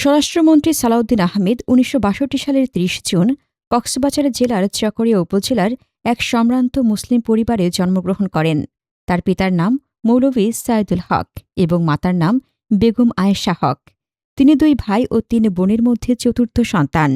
স্বরাষ্ট্রমন্ত্রী সালাউদ্দিন আহমেদ ১৯৬২ সালের ৩০ জুন কক্সবাজার জেলার চকরিয়া উপজেলার এক সম্ভ্রান্ত মুসলিম পরিবারে জন্মগ্রহণ করেন। তার পিতার নাম মৌলভী সাইদুল হক এবং মাতার নাম বেগম আয়েশা হক। তিনি ২ ভাই ও ৩ বোনের মধ্যে চতুর্থ সন্তান।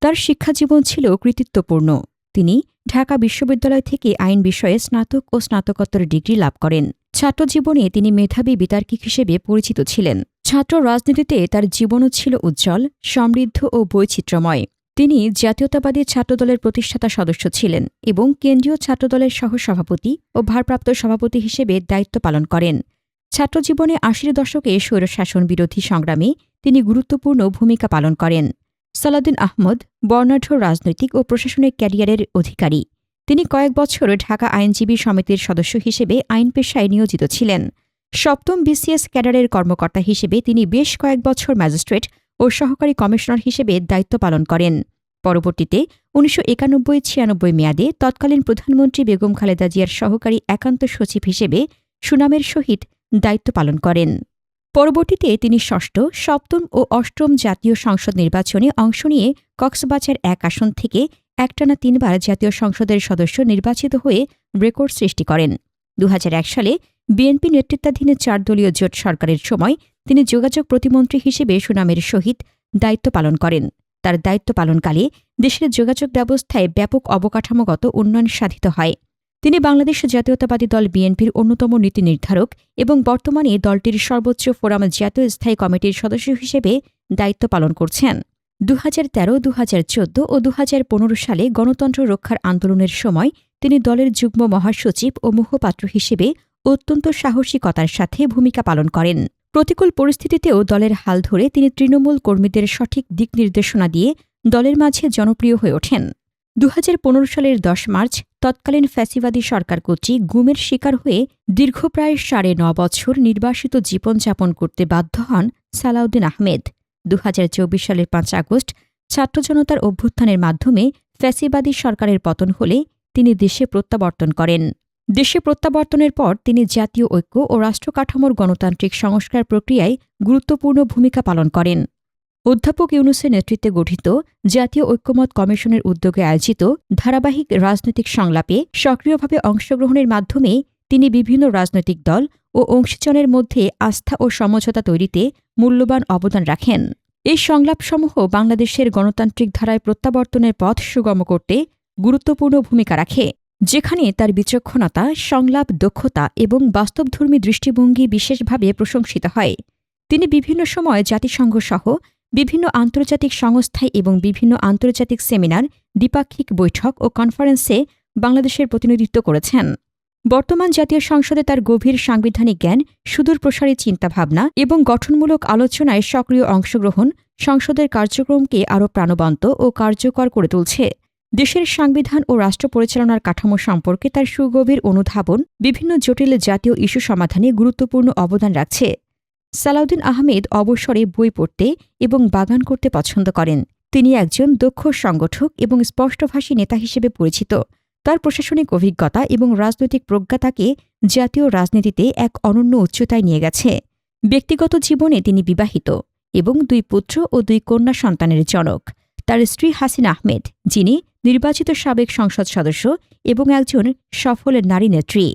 তার শিক্ষাজীবন ছিল কৃতিত্বপূর্ণ। তিনি ঢাকা বিশ্ববিদ্যালয় থেকে আইন বিষয়ে স্নাতক ও স্নাতকোত্তর ডিগ্রি লাভ করেন। ছাত্রজীবনে তিনি মেধাবী বিতার্কিক হিসেবে পরিচিত ছিলেন। ছাত্র রাজনীতিতে তার জীবনও ছিল উজ্জ্বল, সমৃদ্ধ ও বৈচিত্র্যময়। তিনি জাতীয়তাবাদী ছাত্রদলের প্রতিষ্ঠাতা সদস্য ছিলেন এবং কেন্দ্রীয় ছাত্রদলের সহসভাপতি ও ভারপ্রাপ্ত সভাপতি হিসেবে দায়িত্ব পালন করেন। ছাত্রজীবনে ৮০ দশকে স্বৈরশাসন বিরোধী সংগ্রামে তিনি গুরুত্বপূর্ণ ভূমিকা পালন করেন। সালাউদ্দিন আহমদ বর্ণাঢ্য রাজনৈতিক ও প্রশাসনিক ক্যারিয়ারের অধিকারী। তিনি কয়েক বছর ঢাকা আইনজীবী সমিতির সদস্য হিসেবে আইন পেশায় নিয়োজিত ছিলেন। সপ্তম বিসিএস ক্যাডারের কর্মকর্তা হিসেবে তিনি বেশ কয়েক বছর ম্যাজিস্ট্রেট ও সহকারী কমিশনার হিসেবে দায়িত্ব পালন করেন। পরবর্তীতে ১৯৯১-৯৬ মেয়াদে তৎকালীন প্রধানমন্ত্রী বেগম খালেদা জিয়ার সহকারী একান্ত সচিব হিসেবে সুনামের সহিত দায়িত্ব পালন করেন। পরবর্তীতে তিনি ষষ্ঠ, সপ্তম ও অষ্টম জাতীয় সংসদ নির্বাচনে অংশ নিয়ে কক্সবাজার ১ আসন থেকে একটানা ৩ বার জাতীয় সংসদের সদস্য নির্বাচিত হয়ে রেকর্ড সৃষ্টি করেন। ২০০১ সালে বিএনপি নেতৃত্বাধীন ৪ দলীয় জোট সরকারের সময় তিনি যোগাযোগ প্রতিমন্ত্রী হিসেবে সুনামের সহিত দায়িত্ব পালন করেন। তার দায়িত্ব পালনকালে দেশের যোগাযোগ ব্যবস্থায় ব্যাপক অবকাঠামোগত উন্নয়ন সাধিত হয়। তিনি বাংলাদেশ জাতীয়তাবাদী দল বিএনপির অন্যতম নীতি নির্ধারক এবং বর্তমানে দলটির সর্বোচ্চ ফোরাম জাতীয় স্থায়ী কমিটির সদস্য হিসেবে দায়িত্ব পালন করছেন। ২০১৩, ২০১৪ ও ২০১৫ সালে গণতন্ত্র রক্ষার আন্দোলনের সময় তিনি দলের যুগ্ম মহাসচিব ও মুখপাত্র হিসেবে অত্যন্ত সাহসিকতার সাথে ভূমিকা পালন করেন। প্রতিকূল পরিস্থিতিতেও দলের হাল ধরে তিনি তৃণমূল কর্মীদের সঠিক দিক নির্দেশনা দিয়ে দলের মাঝে জনপ্রিয় হয়ে ওঠেন। ২০১৫ সালের ১০ মার্চ তৎকালীন ফ্যাসিবাদী সরকার কর্তৃক গুমের শিকার হয়ে দীর্ঘ প্রায় ৯.৫ বছর নির্বাসিত জীবনযাপন করতে বাধ্য হন সালাউদ্দিন আহমেদ। ২০২৪ সালের ৫ আগস্ট ছাত্র জনতার অভ্যুত্থানের মাধ্যমে ফ্যাসিবাদী সরকারের পতন হলে তিনি দেশে প্রত্যাবর্তন করেন। দেশে প্রত্যাবর্তনের পর তিনি জাতীয় ঐক্য ও রাষ্ট্রকাঠামোর গণতান্ত্রিক সংস্কার প্রক্রিয়ায় গুরুত্বপূর্ণ ভূমিকা পালন করেন। অধ্যাপক ইউনূসের নেতৃত্বে গঠিত জাতীয় ঐক্যমত কমিশনের উদ্যোগে আয়োজিত ধারাবাহিক রাজনৈতিক সংলাপে সক্রিয়ভাবে অংশগ্রহণের মাধ্যমে তিনি বিভিন্ন রাজনৈতিক দল ও অংশীজনের মধ্যে আস্থা ও সমঝোতা তৈরিতে মূল্যবান অবদান রাখেন। এই সংলাপসমূহ বাংলাদেশের গণতান্ত্রিক ধারায় প্রত্যাবর্তনের পথ সুগম করতে গুরুত্বপূর্ণ ভূমিকা রাখে, যেখানে তার বিচক্ষণতা, সংলাপ দক্ষতা এবং বাস্তবধর্মী দৃষ্টিভঙ্গি বিশেষভাবে প্রশংসিত হয়। তিনি বিভিন্ন সময় জাতিসংঘসহ বিভিন্ন আন্তর্জাতিক সংস্থায় এবং বিভিন্ন আন্তর্জাতিক সেমিনার, দ্বিপাক্ষিক বৈঠক ও কনফারেন্সে বাংলাদেশের প্রতিনিধিত্ব করেছেন। বর্তমান জাতীয় সংসদে তার গভীর সাংবিধানিক জ্ঞান, সুদূরপ্রসারী চিন্তাভাবনা এবং গঠনমূলক আলোচনায় সক্রিয় অংশগ্রহণ সংসদের কার্যক্রমকে আরও প্রাণবন্ত ও কার্যকর করে তুলছে। দেশের সংবিধান ও রাষ্ট্র পরিচালনার কাঠামো সম্পর্কে তার সুগভীর অনুধাবন বিভিন্ন জটিল জাতীয় ইস্যু সমাধানে গুরুত্বপূর্ণ অবদান রাখছে। সালাউদ্দিন আহমেদ অবসরে বই পড়তে এবং বাগান করতে পছন্দ করেন। তিনি একজন দক্ষ সংগঠক এবং স্পষ্টভাষী নেতা হিসেবে পরিচিত। তার প্রশাসনিক অভিজ্ঞতা এবং রাজনৈতিক প্রজ্ঞা তাকে জাতীয় রাজনীতিতে এক অনন্য উচ্চতায় নিয়ে গেছে। ব্যক্তিগত জীবনে তিনি বিবাহিত এবং 2 পুত্র ও 2 কন্যা সন্তানের জনক। তার স্ত্রী হাসিনা আহমেদ, যিনি নির্বাচিত সাবেক সংসদ সদস্য এবং একজন সফল নারী নেত্রী।